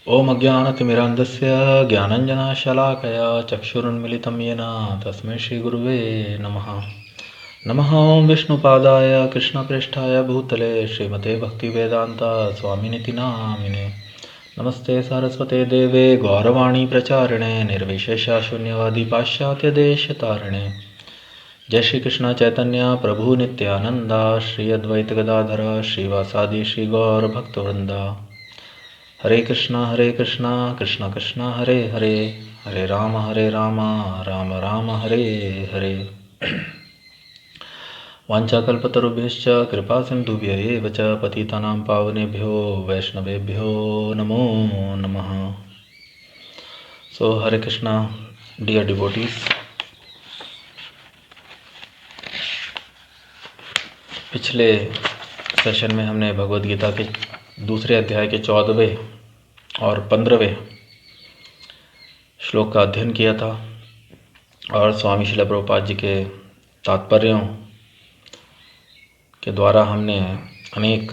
ॐ अज्ञानतिमिरान्धस्य ज्ञानञ्जनशलाकया चक्षुरुन्मिलितं येन तस्मै श्रीगुरुवे नमः। नमः ॐ विष्णुपादाय कृष्णप्रेष्ठाय भूतले श्रीमते भक्तिवेदान्ता स्वामिनिति नामिने। नमस्ते सरस्वते देवे गौरवाणी प्रचारिणे निर्विशेषशून्यवादी पाश्चात्यदेशतारिणे। जय श्री कृष्ण चैतन्य प्रभु नित्यानंदा श्री अद्वैत गदाधर श्रीवासादि श्री गौर भक्तवृंदा। हरे कृष्णा कृष्ण कृष्ण हरे हरे, हरे राम राम राम हरे हरे। वाञ्छाकल्पतरुभ्यश्च कृपा सिन्धुभ्य एव च पतितानां पावनेभ्यो वैष्णवेभ्यो नमो नमः। सो हरे कृष्णा डियर डिवोटीज, पिछले सेशन में हमने भगवद गीता के दूसरे अध्याय के 14वें और 15वें श्लोक का अध्ययन किया था और स्वामी श्रील प्रभुपाद जी के तात्पर्यों के द्वारा हमने अनेक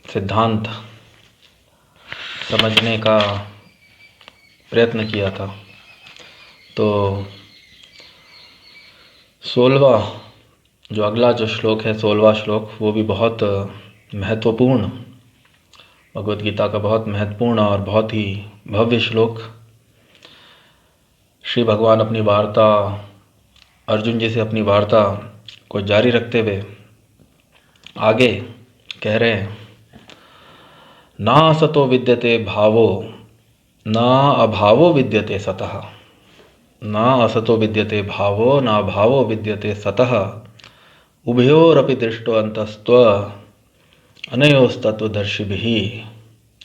सिद्धांत समझने का प्रयत्न किया था। तो 16वां जो अगला जो श्लोक है, 16वां श्लोक, वो भी बहुत महत्वपूर्ण, भगवद गीता का बहुत महत्वपूर्ण और बहुत ही भव्य श्लोक। श्री भगवान अपनी वार्ता अर्जुन जी से अपनी वार्ता को जारी रखते हुए आगे कह रहे हैं, ना सतो विद्यते भावो ना अभावो विद्यते सतः, ना असतो विद्यते भावो ना भावो विद्यते सतः, उभयोरपि दृष्टो अन्तस्त्व अनयोस्तत्वदर्शिभिः,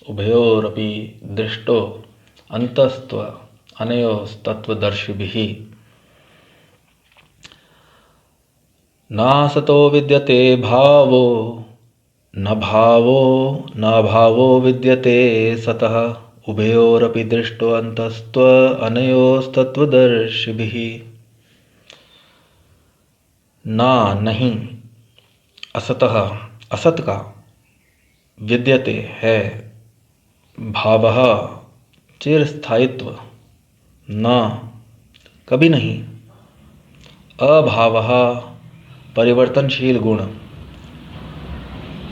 उभयोरपि दृष्टो अन्तस्त्व अनयोस्तत्वदर्शिभिः। ना सतो विद्यते भावो न भावो विद्यते सतः, उभयोरपि दृष्टो अन्तस्त्व अनयोस्तत्वदर्शिभिः। ना नहीं, असतः असत का, विद्यते है, भावः चिरस्थायित्व, न कभी नहीं, अभावः परिवर्तनशील गुण,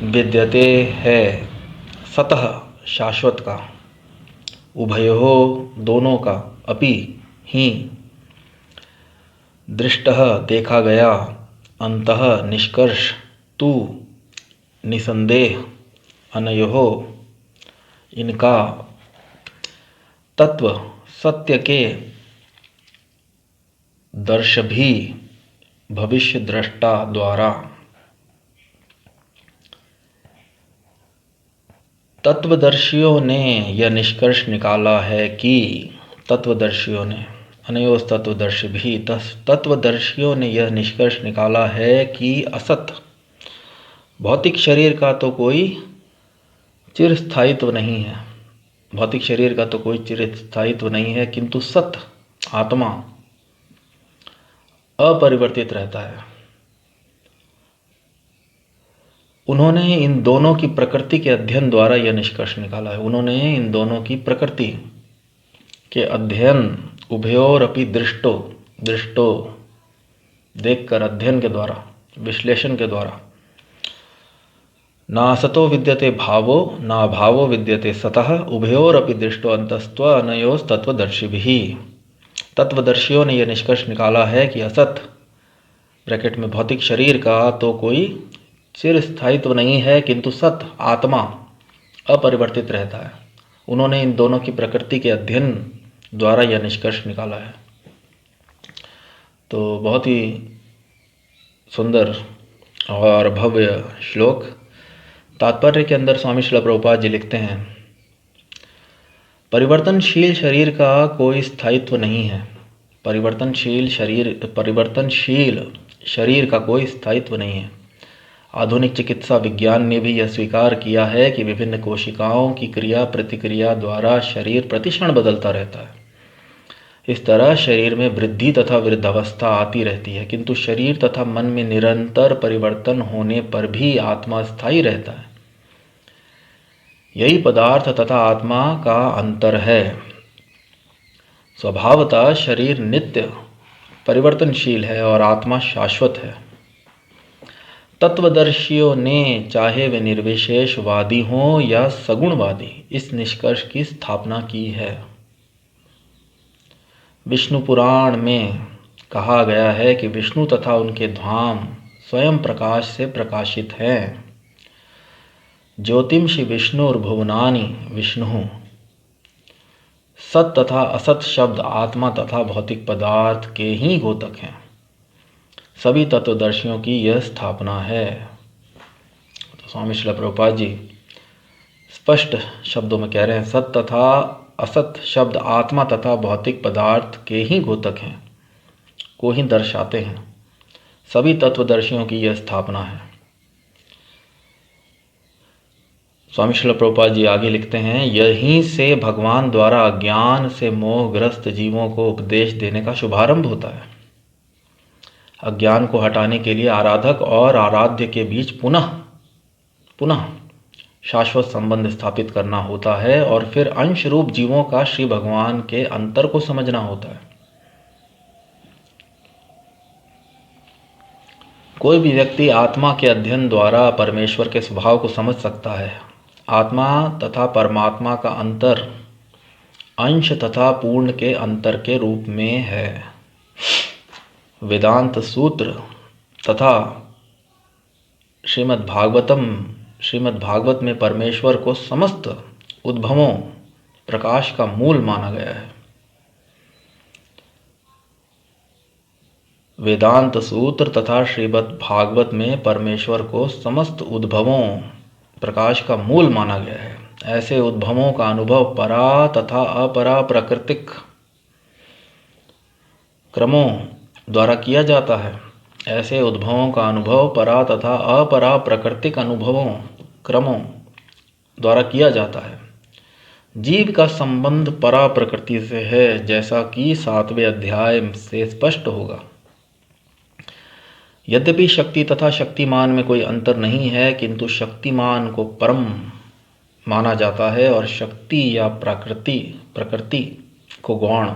विद्यते है सतः शाश्वत का, उभयोः दोनों का, अपि ही, दृष्टः देखा गया, अंतः निष्कर्ष, तू निसंदेह, अनयोः इनका, तत्व सत्य के, दर्श भी भविष्य दृष्टा द्वारा। तत्वदर्शियों ने यह निष्कर्ष निकाला है कि, तत्वदर्शियों ने, अनयोस तत्वदर्शी भी, तत्वदर्शियों ने यह निष्कर्ष निकाला है कि असत भौतिक शरीर का तो कोई चिरस्थायित्व नहीं है, भौतिक शरीर का तो कोई चिरस्थायित्व नहीं है, किंतु सत आत्मा अपरिवर्तित रहता है। उन्होंने इन दोनों की प्रकृति के अध्ययन द्वारा यह निष्कर्ष निकाला है। उन्होंने इन दोनों की प्रकृति के अध्ययन, उभयोर अपि दृष्टो, दृष्टो देखकर, अध्ययन के द्वारा, विश्लेषण के द्वारा, ना सतो विद्यते भावो ना भावो विद्यते सतः, उभयोरपि दृष्टो अन्तस्त्व अनयोस तत्वदर्शिभिः। तत्वदर्शियों ने यह निष्कर्ष निकाला है कि असत ब्रैकेट में भौतिक शरीर का तो कोई चिरस्थायित्व नहीं है, किंतु सत आत्मा अपरिवर्तित रहता है। उन्होंने इन दोनों की प्रकृति के अध्ययन द्वारा यह निष्कर्ष निकाला है। तो बहुत ही सुंदर और भव्य श्लोक। तात्पर्य के अंदर स्वामी श्रील प्रभुपाद जी लिखते हैं, परिवर्तनशील शरीर का कोई स्थायित्व नहीं है, परिवर्तनशील शरीर का कोई स्थायित्व नहीं है। आधुनिक चिकित्सा विज्ञान ने भी यह स्वीकार किया है कि विभिन्न कोशिकाओं की क्रिया प्रतिक्रिया द्वारा शरीर प्रतिक्षण बदलता रहता है। इस तरह शरीर में वृद्धि तथा वृद्धावस्था आती रहती है, किंतु शरीर तथा मन में निरंतर परिवर्तन होने पर भी आत्मा स्थायी रहता है। यही पदार्थ तथा आत्मा का अंतर है। स्वभावतः शरीर नित्य परिवर्तनशील है और आत्मा शाश्वत है। तत्वदर्शियों ने, चाहे वे निर्विशेषवादी हों या सगुणवादी, इस निष्कर्ष की स्थापना की है। विष्णु पुराण में कहा गया है कि विष्णु तथा उनके धाम स्वयं प्रकाश से प्रकाशित हैं। ज्योतिषि विष्णुर्भुवनानि विष्णु। सत तथा असत शब्द आत्मा तथा भौतिक पदार्थ के ही द्योतक हैं। सभी तत्वदर्शियों की यह स्थापना है। तो स्वामी श्रील प्रभुपाद जी स्पष्ट शब्दों में कह रहे हैं, सत तथा असत शब्द आत्मा तथा भौतिक पदार्थ के ही द्योतक हैं, को ही दर्शाते हैं। सभी तत्वदर्शियों की यह स्थापना है। स्वामी श्रील प्रभुपाद जी आगे लिखते हैं, यहीं से भगवान द्वारा अज्ञान से मोहग्रस्त जीवों को उपदेश देने का शुभारंभ होता है। अज्ञान को हटाने के लिए आराधक और आराध्य के बीच पुनः शाश्वत संबंध स्थापित करना होता है और फिर अंश रूप जीवों का श्री भगवान के अंतर को समझना होता है। कोई भी व्यक्ति आत्मा के अध्ययन द्वारा परमेश्वर के स्वभाव को समझ सकता है। आत्मा तथा परमात्मा का अंतर अंश तथा पूर्ण के अंतर के रूप में है। वेदांत सूत्र तथा श्रीमद् भागवत में परमेश्वर को समस्त उद्भवों प्रकाश का मूल माना गया है। वेदांत सूत्र तथा श्रीमद् भागवत में परमेश्वर को समस्त उद्भवों प्रकाश का मूल माना गया है। ऐसे उद्भवों का अनुभव परा तथा अपरा प्राकृतिक क्रमों द्वारा किया जाता है। ऐसे उद्भवों का अनुभव परा तथा अपरा प्राकृतिक अनुभवों क्रमों द्वारा किया जाता है। जीव का संबंध परा प्रकृति से है, जैसा कि 7वें अध्याय से स्पष्ट होगा। यद्यपि शक्ति तथा शक्तिमान में कोई अंतर नहीं है, किंतु शक्तिमान को परम माना जाता है और शक्ति या प्रकृति को गौण।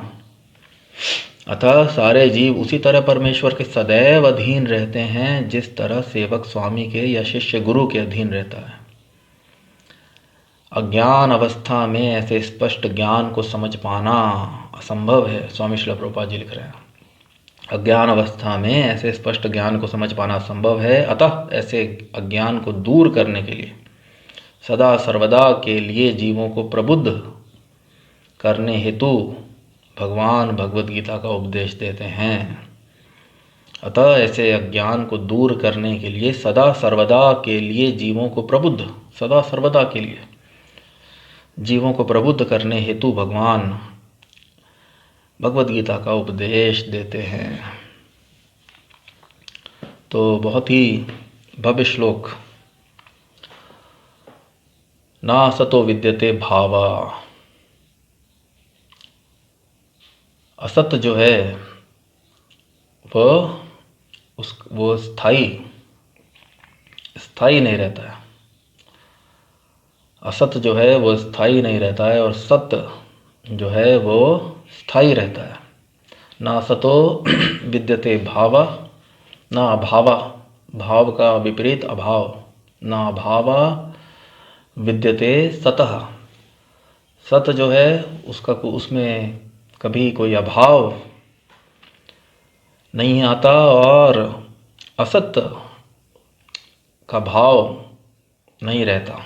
अतः सारे जीव उसी तरह परमेश्वर के सदैव अधीन रहते हैं, जिस तरह सेवक स्वामी के या शिष्य गुरु के अधीन रहता है। अज्ञान अवस्था में ऐसे स्पष्ट ज्ञान को समझ पाना असंभव है। स्वामी श्रील प्रभुपाद जी लिख रहे हैं, अज्ञान अवस्था में ऐसे स्पष्ट ज्ञान को समझ पाना असंभव है। अतः ऐसे अज्ञान को दूर करने के लिए सदा सर्वदा के लिए जीवों को प्रबुद्ध करने हेतु भगवान भगवद गीता का उपदेश देते हैं। अतः ऐसे अज्ञान को दूर करने के लिए सदा सर्वदा के लिए जीवों को प्रबुद्ध करने हेतु भगवान भगवद गीता का उपदेश देते हैं। तो बहुत ही भव्य श्लोक, ना असतो विद्यते भावा। असत जो है वो स्थायी नहीं रहता है। असत जो है वो स्थायी नहीं रहता है और सत्य जो है वो स्थायी रहता है। ना सतो विद्यते भावा, ना अभावा, भाव का विपरीत अभाव, ना अभावा विद्यते सतः। सत जो है उसमें कभी कोई अभाव नहीं आता और असत्य का भाव नहीं रहता।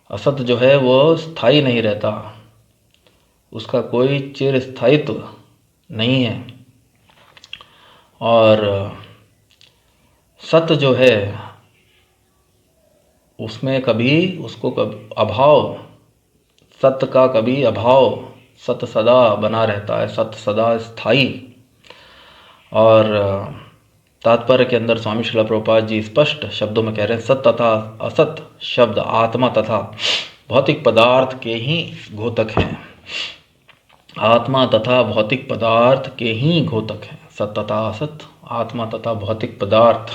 असत्य जो है वो स्थायी नहीं रहता, उसका कोई चिर स्थायित्व नहीं है। और सत्य जो है उसमें अभाव, सत्य का कभी अभाव, सत्य सदा बना रहता है, सत्य सदा स्थायी। और तात्पर्य के अंदर स्वामी श्रील प्रभुपाद जी स्पष्ट शब्दों में कह रहे हैं, सत्य तथा असत शब्द आत्मा तथा भौतिक पदार्थ के ही घोतक हैं। आत्मा तथा भौतिक पदार्थ के ही घोतक हैं। सत तथा असत, आत्मा तथा भौतिक पदार्थ।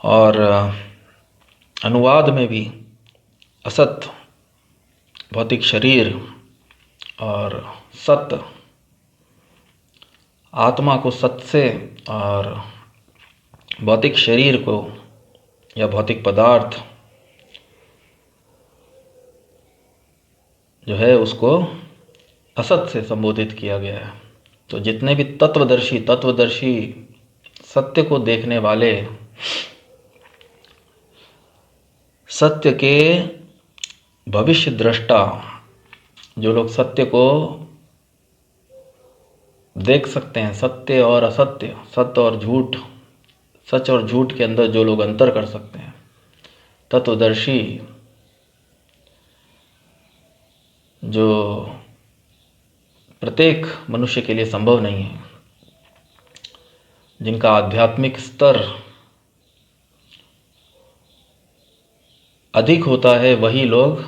और अनुवाद में भी असत भौतिक शरीर और सत्य आत्मा को सत्य से और भौतिक शरीर को या भौतिक पदार्थ जो है उसको असत से संबोधित किया गया है। तो जितने भी तत्वदर्शी सत्य को देखने वाले, सत्य के भविष्य दृष्टा, जो लोग सत्य को देख सकते हैं, सत्य और असत्य, सत्य और झूठ, सच और झूठ के अंदर जो लोग अंतर कर सकते हैं, तत्वदर्शी, जो प्रत्येक मनुष्य के लिए संभव नहीं है, जिनका आध्यात्मिक स्तर अधिक होता है, वही लोग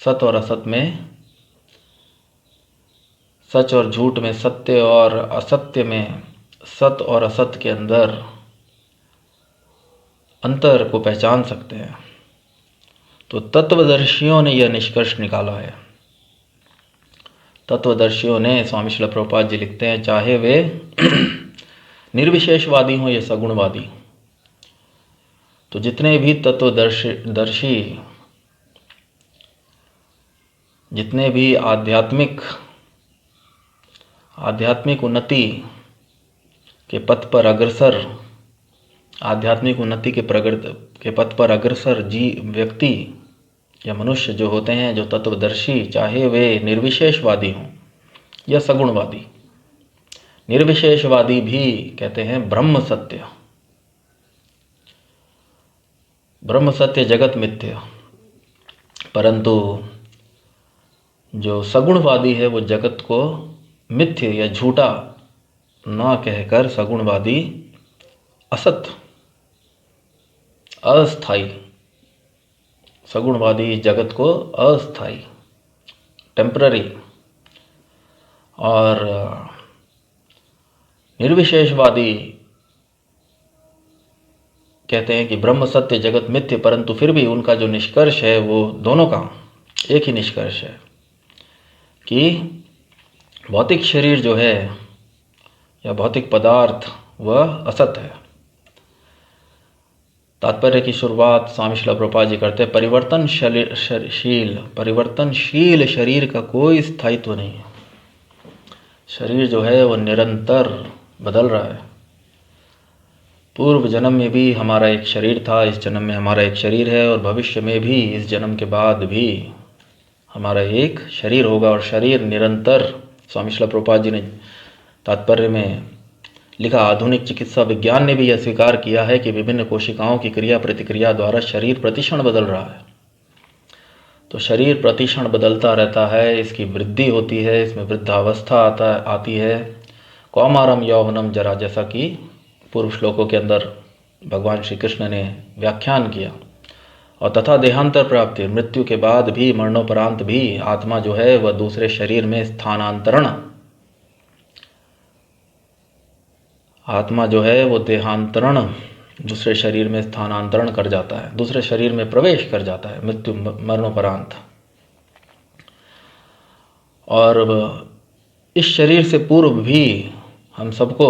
सत्य और असत में, सच और झूठ में, सत्य और असत्य में, सत्य और असत्य के अंदर अंतर को पहचान सकते हैं। तो तत्वदर्शियों ने यह निष्कर्ष निकाला है। तत्वदर्शियों ने, स्वामी श्रील प्रभुपाद जी लिखते हैं, चाहे वे निर्विशेषवादी हों या सगुणवादी, तो जितने भी तत्वदर्शी, जितने भी आध्यात्मिक उन्नति के पथ पर अग्रसर, आध्यात्मिक उन्नति के पथ पर अग्रसर व्यक्ति या मनुष्य जो होते हैं, जो तत्वदर्शी, चाहे वे निर्विशेषवादी हों या सगुणवादी। निर्विशेषवादी भी कहते हैं ब्रह्म सत्य जगत मिथ्या, परंतु जो सगुणवादी है वो जगत को मिथ्य या झूठा ना कहकर सगुणवादी असत, अस्थाई, सगुणवादी जगत को अस्थाई, टेम्पररी, और निर्विशेषवादी कहते हैं कि ब्रह्म सत्य जगत मिथ्य, परंतु फिर भी उनका जो निष्कर्ष है वो दोनों का एक ही निष्कर्ष है कि भौतिक शरीर जो है या भौतिक पदार्थ वह असत है। तात्पर्य की शुरुआत स्वामी श्रील प्रभुपाद जी करते हैं, परिवर्तनशील शरीर का कोई स्थायित्व नहीं है। शरीर जो है वो निरंतर बदल रहा है। पूर्व जन्म में भी हमारा एक शरीर था, इस जन्म में हमारा एक शरीर है, और भविष्य में भी, इस जन्म के बाद भी हमारा एक शरीर होगा। और शरीर निरंतर, स्वामी श्रील प्रभुपाद जी ने तात्पर्य में लिखा, आधुनिक चिकित्सा विज्ञान ने भी यह स्वीकार किया है कि विभिन्न कोशिकाओं की क्रिया प्रतिक्रिया द्वारा शरीर प्रतिक्षण बदल रहा है। तो शरीर प्रतिक्षण बदलता रहता है, इसकी वृद्धि होती है, इसमें वृद्धावस्था आती है, कौमारम यौवनम जरा, जैसा कि पूर्व श्लोकों के अंदर भगवान श्री कृष्ण ने व्याख्यान किया। और तथा देहांतर प्राप्ति, मृत्यु के बाद भी, मरणोपरांत भी आत्मा जो है वह दूसरे शरीर में स्थानांतरण, आत्मा जो है वो देहांतरण, दूसरे शरीर में स्थानांतरण कर जाता है, दूसरे शरीर में प्रवेश कर जाता है मृत्यु मरणोपरांत। और इस शरीर से पूर्व भी हम सबको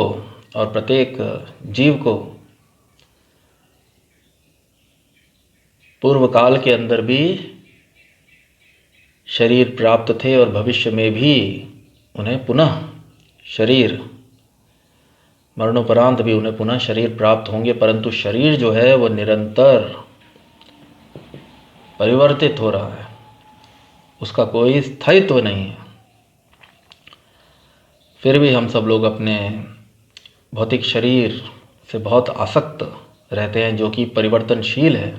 और प्रत्येक जीव को पूर्व काल के अंदर भी शरीर प्राप्त थे, और भविष्य में भी उन्हें पुनः शरीर, मरणोपरांत भी उन्हें पुनः शरीर प्राप्त होंगे। परंतु शरीर जो है वह निरंतर परिवर्तित हो रहा है, उसका कोई स्थायित्व नहीं है। फिर भी हम सब लोग अपने भौतिक शरीर से बहुत आसक्त रहते हैं, जो कि परिवर्तनशील है।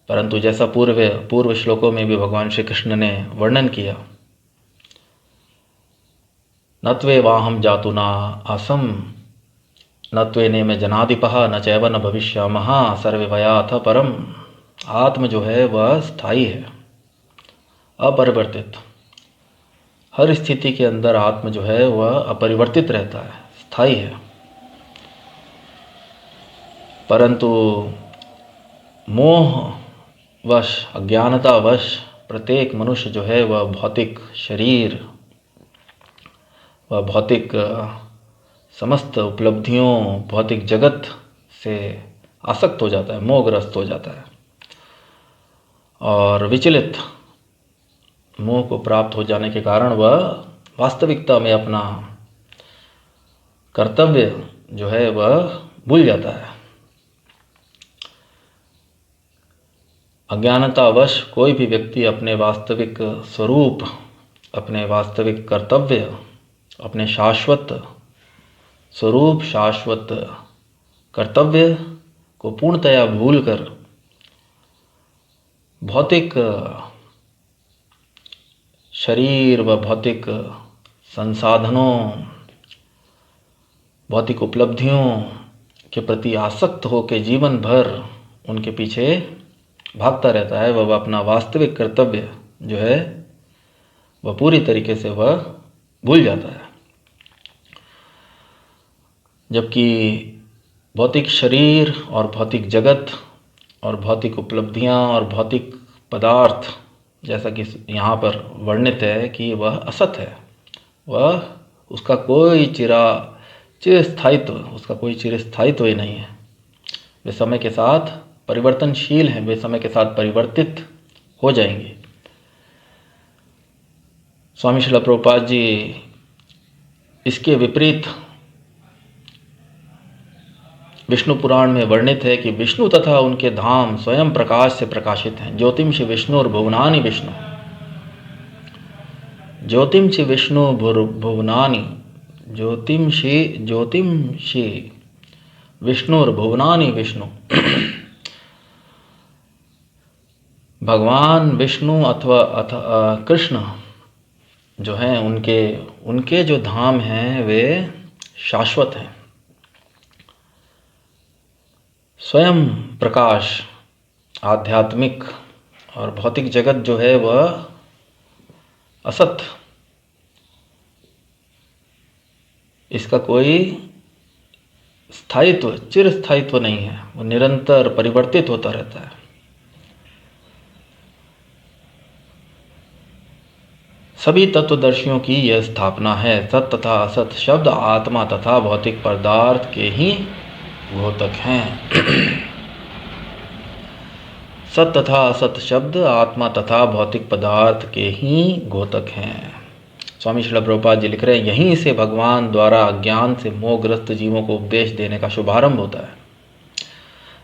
परंतु जैसा पूर्व श्लोकों में भी भगवान श्री कृष्ण ने वर्णन किया, नत्वे वाहम जातु न आसम, नत्वे ने में जनाधिपः, न चैव न भविष्यामः, सर्वे वयाथ परम। आत्म जो है वह स्थायी है, अपरिवर्तित। हर स्थिति के अंदर आत्म जो है वह अपरिवर्तित रहता है, स्थायी है। परंतु मोहवश, अज्ञानतावश प्रत्येक मनुष्य जो है वह भौतिक शरीर, वह भौतिक समस्त उपलब्धियों, भौतिक जगत से आसक्त हो जाता है, मोहग्रस्त हो जाता है और विचलित, मोह को प्राप्त हो जाने के कारण वह वास्तविकता में अपना कर्तव्य जो है वह भूल जाता है। अज्ञानतावश कोई भी व्यक्ति अपने वास्तविक स्वरूप, अपने वास्तविक कर्तव्य, अपने शाश्वत स्वरूप, शाश्वत कर्तव्य को पूर्णतया भूलकर भौतिक शरीर व भौतिक संसाधनों, भौतिक उपलब्धियों के प्रति आसक्त होकर जीवन भर उनके पीछे भागता रहता है। वह अपना वास्तविक कर्तव्य जो है वह पूरी तरीके से वह भूल जाता है। जबकि भौतिक शरीर और भौतिक जगत और भौतिक उपलब्धियां और भौतिक पदार्थ, जैसा कि यहाँ पर वर्णित है कि वह असत है, वह उसका कोई चिरस्थायित्व, उसका कोई चिरस्थायित्व ही नहीं है। वे समय के साथ परिवर्तनशील हैं, वे समय के साथ परिवर्तित हो जाएंगे। स्वामी श्रील प्रभुपाद जी इसके विपरीत विष्णु पुराण में वर्णित है कि विष्णु तथा उनके धाम स्वयं प्रकाश से प्रकाशित हैं। ज्योतिषि विष्णु और भुवनानि विष्णु, ज्योतिषि विष्णु भुवनानि, ज्योतिषि विष्णु और भुवनानि विष्णु। भगवान विष्णु अथवा कृष्ण जो हैं, उनके जो धाम हैं वे शाश्वत हैं। स्वयं प्रकाश, आध्यात्मिक, और भौतिक जगत जो है वह असत, इसका कोई स्थायित्व, चिरस्थायित्व नहीं है, वो निरंतर परिवर्तित होता रहता है। सभी तत्वदर्शियों की यह स्थापना है। सत तथा असत शब्द आत्मा तथा भौतिक पदार्थ के ही घोतक हैं। सत तथा असत शब्द आत्मा तथा भौतिक पदार्थ के ही घोतक हैं। स्वामी श्रील प्रभुपाद जी लिख रहे हैं, यहीं से भगवान द्वारा अज्ञान से मोहग्रस्त जीवों को उपदेश देने का शुभारंभ होता है।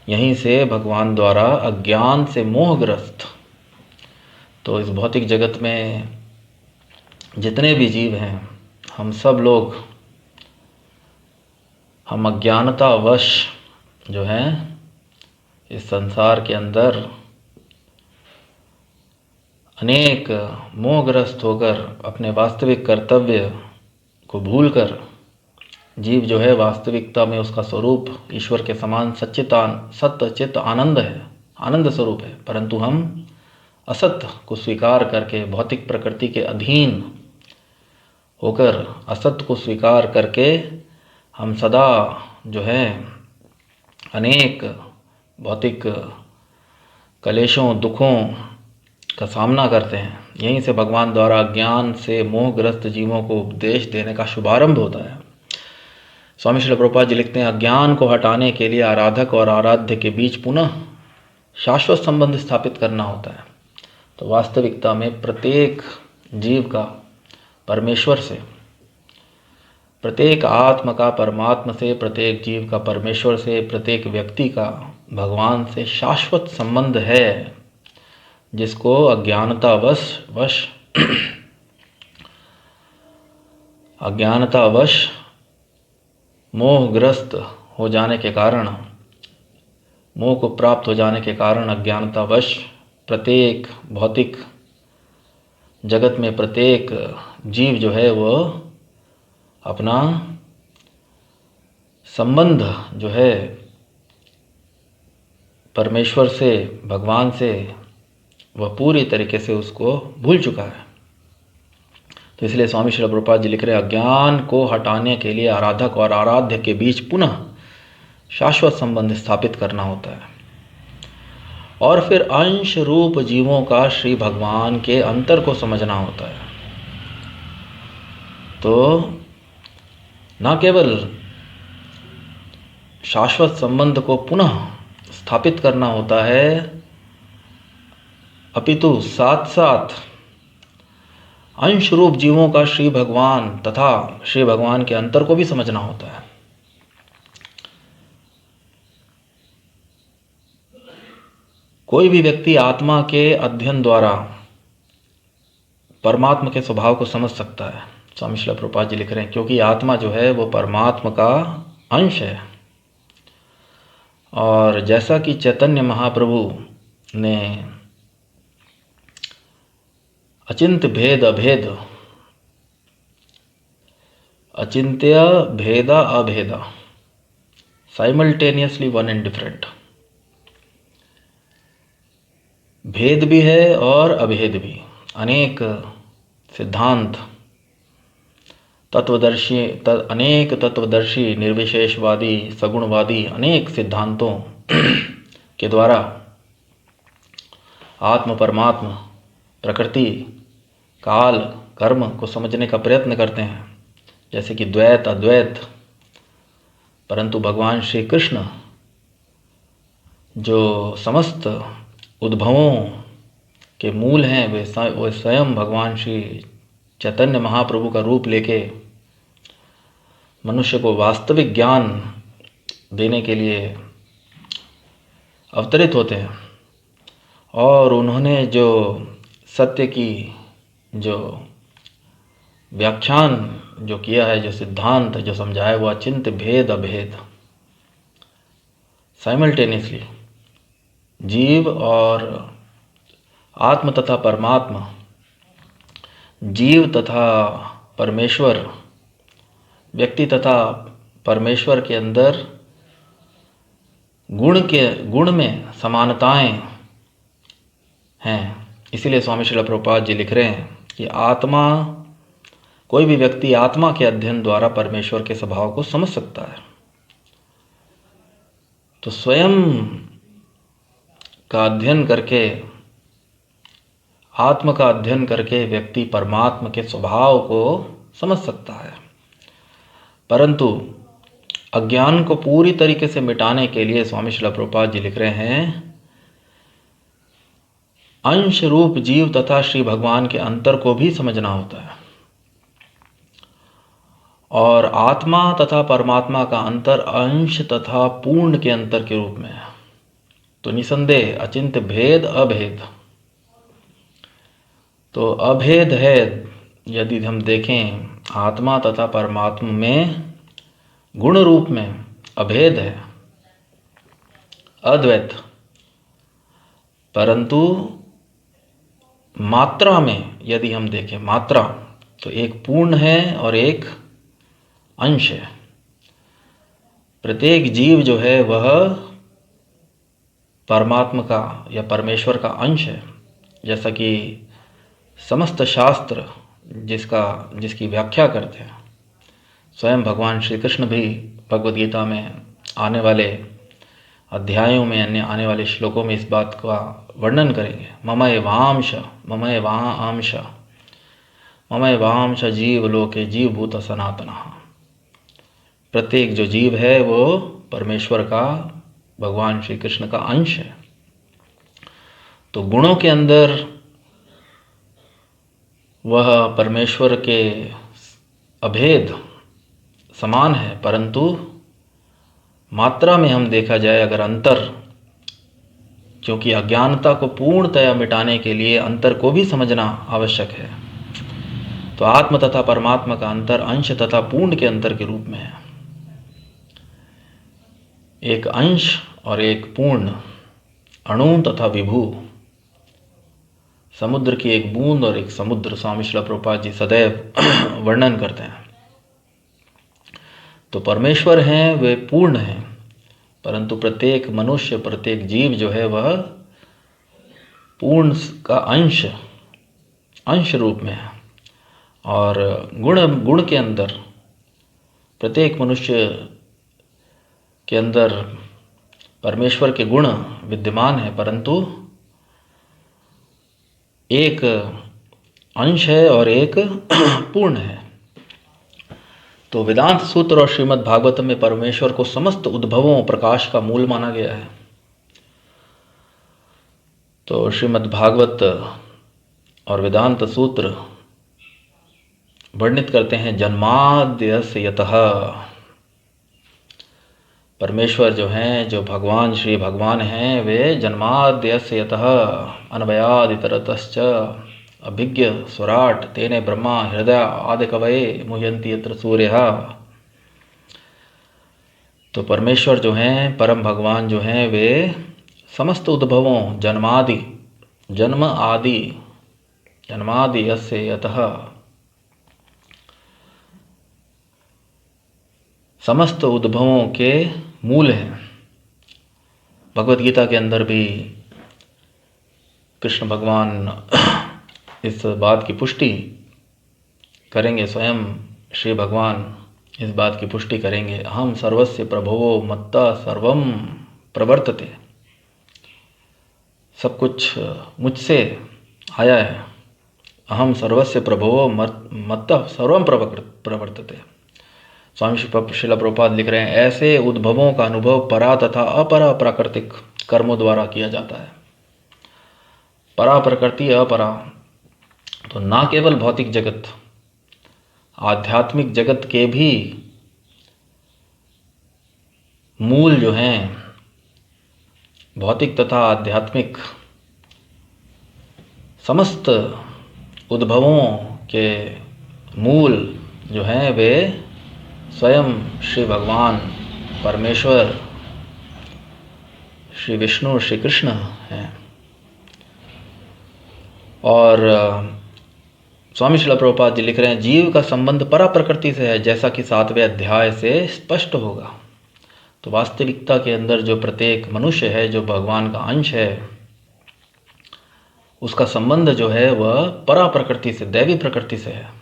यहीं से भगवान द्वारा अज्ञान से मोहग्रस्त, तो इस भौतिक जगत में जितने भी जीव हैं, हम सब लोग, हम अज्ञानतावश जो हैं इस संसार के अंदर अनेक मोहग्रस्त होकर अपने वास्तविक कर्तव्य को भूलकर जीव जो है वास्तविकता में उसका स्वरूप ईश्वर के समान सत्य चित्त आनंद है, आनंद स्वरूप है, परंतु हम असत्य को स्वीकार करके, भौतिक प्रकृति के अधीन होकर असत्य को स्वीकार करके हम सदा जो है अनेक भौतिक कलेशों, दुखों का सामना करते हैं। यहीं से भगवान द्वारा ज्ञान से मोहग्रस्त जीवों को उपदेश देने का शुभारंभ होता है। स्वामी श्रील प्रभुपाद जी लिखते हैं, अज्ञान को हटाने के लिए आराधक और आराध्य के बीच पुनः शाश्वत संबंध स्थापित करना होता है। तो वास्तविकता में प्रत्येक जीव का परमेश्वर से, प्रत्येक आत्मा का परमात्मा से, प्रत्येक जीव का परमेश्वर से, प्रत्येक व्यक्ति का भगवान से शाश्वत संबंध है, जिसको अज्ञानतावश मोहग्रस्त हो जाने के कारण, मोह को प्राप्त हो जाने के कारण अज्ञानतावश प्रत्येक भौतिक जगत में प्रत्येक जीव जो है वो अपना संबंध जो है परमेश्वर से, भगवान से, वह पूरी तरीके से उसको भूल चुका है। तो इसलिए स्वामी श्रील प्रभुपाद जी लिख रहे हैं, अज्ञान को हटाने के लिए आराधक और आराध्य के बीच पुनः शाश्वत संबंध स्थापित करना होता है। और फिर अंश रूप जीवों का श्री भगवान के अंतर को समझना होता है। तो न केवल शाश्वत संबंध को पुनः स्थापित करना होता है, अपितु साथ साथ अंश रूप जीवों का श्री भगवान तथा श्री भगवान के अंतर को भी समझना होता है। कोई भी व्यक्ति आत्मा के अध्ययन द्वारा परमात्मा के स्वभाव को समझ सकता है। स्वामी श्रील प्रभुपाद जी लिख रहे हैं, क्योंकि आत्मा जो है वो परमात्मा का अंश है। और जैसा कि चैतन्य महाप्रभु ने अचिंत्य भेद अभेद, अचिंत्य भेद अभेद, साइमल्टेनियसली वन एंड डिफरेंट, भेद भी है और अभेद भी, अनेक सिद्धांत तत्वदर्शी अनेक तत्वदर्शी निर्विशेषवादी सगुणवादी अनेक सिद्धांतों के द्वारा आत्म परमात्मा प्रकृति काल कर्म को समझने का प्रयत्न करते हैं, जैसे कि द्वैत अद्वैत। परंतु भगवान श्री कृष्ण जो समस्त उद्भवों के मूल हैं, वे स्वयं भगवान श्री चैतन्य महाप्रभु का रूप लेके मनुष्य को वास्तविक ज्ञान देने के लिए अवतरित होते हैं। और उन्होंने जो सत्य की जो व्याख्यान जो किया है, जो सिद्धांत जो समझाया है, वो अचिंत्य भेद अभेद, साइमल्टेनियसली जीव और आत्म तथा परमात्मा, जीव तथा परमेश्वर, व्यक्ति तथा परमेश्वर के अंदर गुण में समानताएं हैं। इसीलिए स्वामी श्रील प्रभुपाद जी लिख रहे हैं कि आत्मा, कोई भी व्यक्ति आत्मा के अध्ययन द्वारा परमेश्वर के स्वभाव को समझ सकता है। तो स्वयं का अध्ययन करके, आत्म का अध्ययन करके व्यक्ति परमात्मा के स्वभाव को समझ सकता है। परंतु अज्ञान को पूरी तरीके से मिटाने के लिए स्वामी श्रील प्रभुपाद जी लिख रहे हैं, अंश रूप जीव तथा श्री भगवान के अंतर को भी समझना होता है। और आत्मा तथा परमात्मा का अंतर अंश तथा पूर्ण के अंतर के रूप में है। तो निसंदेह अचिंत्य भेद अभेद, तो अभेद है। यदि हम देखें आत्मा तथा परमात्मा में गुण रूप में अभेद है, अद्वैत, परंतु मात्रा में यदि हम देखें मात्रा, तो एक पूर्ण है और एक अंश है। प्रत्येक जीव जो है वह परमात्मा का या परमेश्वर का अंश है। जैसा कि समस्त शास्त्र जिसकी व्याख्या करते हैं, स्वयं भगवान श्री कृष्ण भी भगवद गीता में आने वाले अध्यायों में, अन्य आने वाले श्लोकों में इस बात का वर्णन करेंगे। मम एवांश मम एवांश मम एवांश जीव लोके जीवभूत सनातनः। प्रत्येक जो जीव है वो परमेश्वर का, भगवान श्री कृष्ण का अंश है। तो गुणों के अंदर वह परमेश्वर के अभेद समान है, परंतु मात्रा में हम देखा जाए अगर अंतर, क्योंकि अज्ञानता को पूर्णतया मिटाने के लिए अंतर को भी समझना आवश्यक है। तो आत्म तथा परमात्मा का अंतर अंश तथा पूर्ण के अंतर के रूप में है। एक अंश और एक पूर्ण, अणु तथा विभू, समुद्र की एक बूंद और एक समुद्र, स्वामी श्रील प्रभुपाद जी सदैव वर्णन करते हैं। तो परमेश्वर हैं वे पूर्ण हैं, परंतु प्रत्येक मनुष्य, प्रत्येक जीव जो है वह पूर्ण का अंश रूप में है। और गुण के अंदर प्रत्येक मनुष्य के अंदर परमेश्वर के गुण विद्यमान है, परंतु एक अंश है और एक पूर्ण है। तो वेदांत सूत्र और श्रीमद् भागवत में परमेश्वर को समस्त उद्भवों प्रकाश का मूल माना गया है। तो श्रीमद् भागवत और वेदांत सूत्र वर्णित करते हैं जन्माद्यस्य यतः, परमेश्वर जो हैं, जो भगवान श्री भगवान हैं, वे जन्माद्यस्य यतः अन्वयादितरतश्च अभिज्ञ स्वराट तेने ब्रह्मा हृदय आदि कवये मुह्यन्ति यत्र सूर्यः। तो परमेश्वर जो हैं, परम भगवान जो हैं, वे समस्त उद्भवों जन्मादि, जन्म आदि, जन्मादि यस्य यतः, समस्त उद्भवों के मूल हैं। भगवत गीता के अंदर भी कृष्ण भगवान इस बात की पुष्टि करेंगे, स्वयं श्री भगवान इस बात की पुष्टि करेंगे, अहम सर्वस्य प्रभवो मत्ता सर्वम प्रवर्तते, सब कुछ मुझसे आया है, अहम सर्वस्य प्रभवो मत्ता सर्वम प्रवर्तते। स्वामी श्रील प्रभुपाद लिख रहे हैं, ऐसे उद्भवों का अनुभव परा तथा अपरा प्राकृतिक कर्मों द्वारा किया जाता है। परा प्रकृति, अपरा, तो ना केवल भौतिक जगत, आध्यात्मिक जगत के भी मूल जो हैं, भौतिक तथा आध्यात्मिक समस्त उद्भवों के मूल जो हैं, वे स्वयं श्री भगवान परमेश्वर श्री विष्णु श्री कृष्ण हैं। और स्वामी श्रील प्रभुपाद जी लिख रहे हैं, जीव का संबंध परा प्रकृति से है, जैसा कि 7वें अध्याय से स्पष्ट होगा। तो वास्तविकता के अंदर जो प्रत्येक मनुष्य है, जो भगवान का अंश है, उसका संबंध जो है वह परा प्रकृति से, दैवी प्रकृति से है।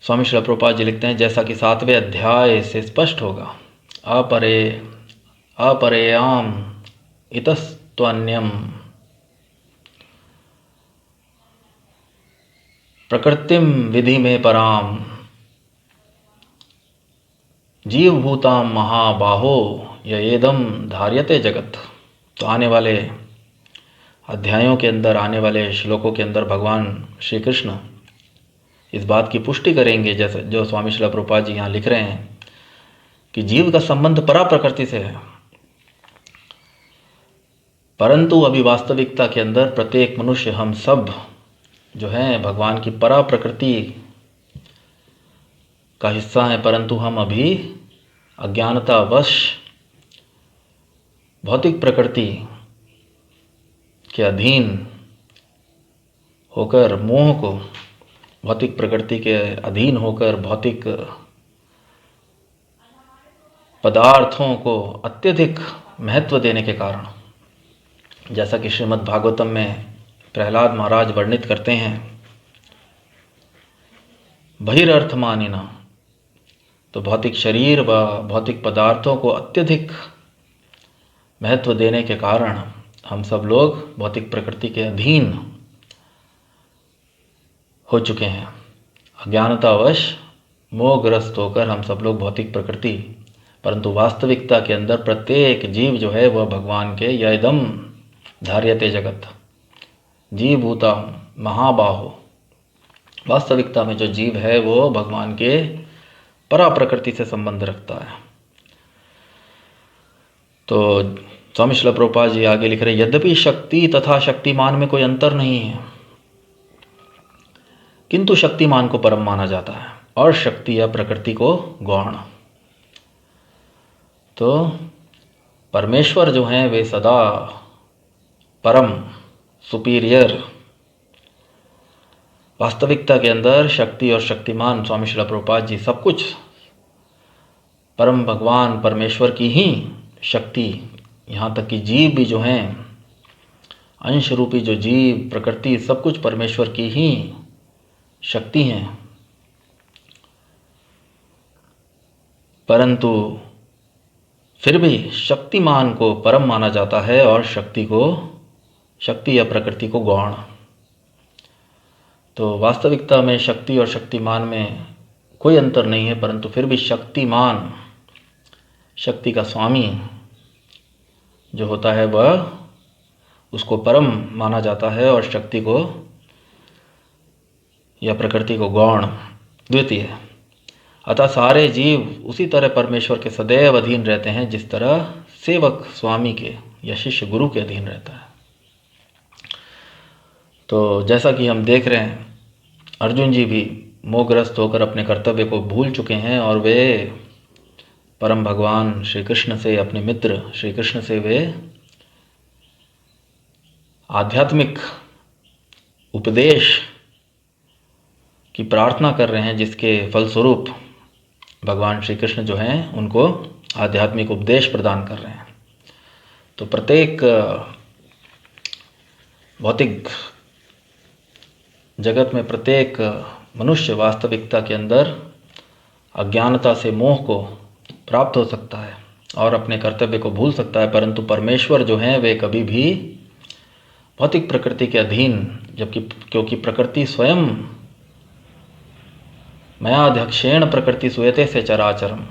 स्वामी श्रील प्रभुपाद जी लिखते हैं, जैसा कि 7वें अध्याय से स्पष्ट होगा, अपरेयाम इतस्त्वन्यम प्रकृतिम विधि में पराम जीवभूताम महाबाहो येदम धार्यते जगत। तो आने वाले अध्यायों के अंदर, आने वाले श्लोकों के अंदर भगवान श्री कृष्ण इस बात की पुष्टि करेंगे, जैसे जो स्वामी श्रील प्रभुपाद जी यहाँ लिख रहे हैं कि जीव का संबंध परा प्रकृति से है, परंतु अभी वास्तविकता के अंदर प्रत्येक मनुष्य, हम सब जो हैं, भगवान की परा प्रकृति का हिस्सा है, परंतु हम अभी अज्ञानतावश भौतिक प्रकृति के अधीन होकर, मोह को, भौतिक प्रकृति के अधीन होकर, भौतिक पदार्थों को अत्यधिक महत्व देने के कारण, जैसा कि श्रीमद् भागवतम में प्रहलाद महाराज वर्णित करते हैं, बहिरर्थमानिना, तो भौतिक शरीर व भौतिक पदार्थों को अत्यधिक महत्व देने के कारण हम सब लोग भौतिक प्रकृति के अधीन हो चुके हैं। अज्ञानतावश मोहग्रस्त होकर हम सब लोग भौतिक प्रकृति, परंतु वास्तविकता के अंदर प्रत्येक जीव जो है वह भगवान के यदम धार्यते जगत, जीव भूता महाबाहो, वास्तविकता में जो जीव है वो भगवान के परा प्रकृति से संबंध रखता है। तो स्वामी श्रील प्रभुपाद जी आगे लिख रहे, यद्यपि शक्ति तथा शक्तिमान में कोई अंतर नहीं है, किंतु शक्तिमान को परम माना जाता है और शक्ति या प्रकृति को गौण। तो परमेश्वर जो हैं वे सदा परम, सुपीरियर, वास्तविकता के अंदर शक्ति और शक्तिमान स्वामी श्रील प्रभुपाद जी सब कुछ परम भगवान परमेश्वर की ही शक्ति, यहाँ तक कि जीव भी जो हैं, अंश रूपी जो जीव प्रकृति, सब कुछ परमेश्वर की ही शक्ति हैं। परंतु फिर भी शक्तिमान को परम माना जाता है और शक्ति या प्रकृति को गौण। तो वास्तविकता में शक्ति और शक्तिमान में कोई अंतर नहीं है, परंतु फिर भी शक्तिमान, शक्ति का स्वामी जो होता है वह, उसको परम माना जाता है और शक्ति को या प्रकृति को गौण, द्वितीय। अतः सारे जीव उसी तरह परमेश्वर के सदैव अधीन रहते हैं जिस तरह सेवक स्वामी के या शिष्य गुरु के अधीन रहता है। तो जैसा कि हम देख रहे हैं, अर्जुन जी भी मोहग्रस्त होकर अपने कर्तव्य को भूल चुके हैं और वे परम भगवान श्री कृष्ण से, अपने मित्र श्री कृष्ण से वे आध्यात्मिक उपदेश की प्रार्थना कर रहे हैं, जिसके फलस्वरूप भगवान श्री कृष्ण जो हैं उनको आध्यात्मिक उपदेश प्रदान कर रहे हैं। तो प्रत्येक भौतिक जगत में प्रत्येक मनुष्य वास्तविकता के अंदर अज्ञानता से मोह को प्राप्त हो सकता है और अपने कर्तव्य को भूल सकता है, परंतु परमेश्वर जो हैं वे कभी भी भौतिक प्रकृति के अधीन, जबकि क्योंकि प्रकृति स्वयं मयाध्यक्षेण प्रकृति सूयते से चराचरम,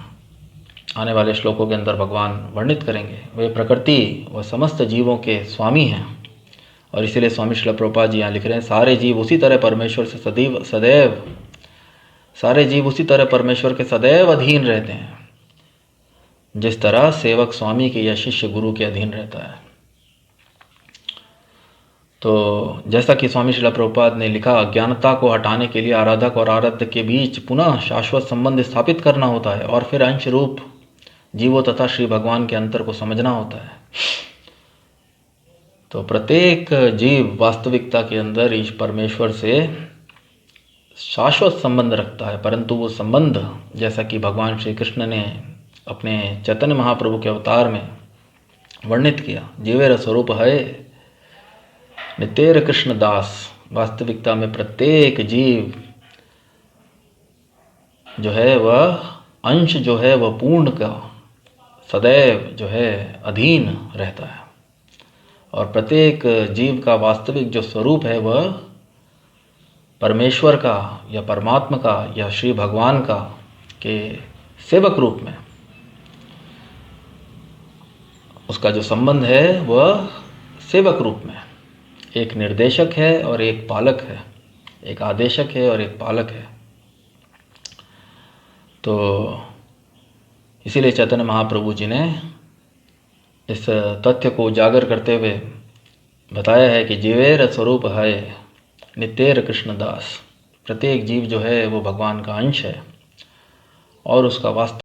आने वाले श्लोकों के अंदर भगवान वर्णित करेंगे, वे प्रकृति व समस्त जीवों के स्वामी हैं। और इसीलिए स्वामी श्रील प्रभुपाद जी यहाँ लिख रहे हैं, सारे जीव उसी तरह परमेश्वर से सदैव सारे जीव उसी तरह परमेश्वर के सदैव अधीन रहते हैं जिस तरह सेवक स्वामी के या शिष्य गुरु के अधीन रहता है। तो जैसा कि स्वामी श्रील प्रभुपाद ने लिखा, अज्ञानता को हटाने के लिए आराधक और आराध्य के बीच पुनः शाश्वत संबंध स्थापित करना होता है और फिर अंश रूप जीवों तथा श्री भगवान के अंतर को समझना होता है। तो प्रत्येक जीव वास्तविकता के अंदर इस परमेश्वर से शाश्वत संबंध रखता है, परंतु वो संबंध, जैसा कि भगवान श्री कृष्ण ने अपने चैतन्य महाप्रभु के अवतार में वर्णित किया, जीवेर स्वरूप है नितेर कृष्ण दास, वास्तविकता में प्रत्येक जीव जो है वह अंश जो है वह पूर्ण का सदैव जो है अधीन रहता है और प्रत्येक जीव का वास्तविक जो स्वरूप है वह परमेश्वर का या परमात्मा का या श्री भगवान का के सेवक रूप में उसका जो संबंध है वह सेवक रूप में, एक निर्देशक है और एक पालक है, एक आदेशक है और एक पालक है। तो इसीलिए चैतन्य महाप्रभु जी ने इस तथ्य को उजागर करते हुए बताया है कि जीवेर स्वरूप है नितेर कृष्णदास, प्रत्येक जीव जो है वो भगवान का अंश है और उसका वास्तव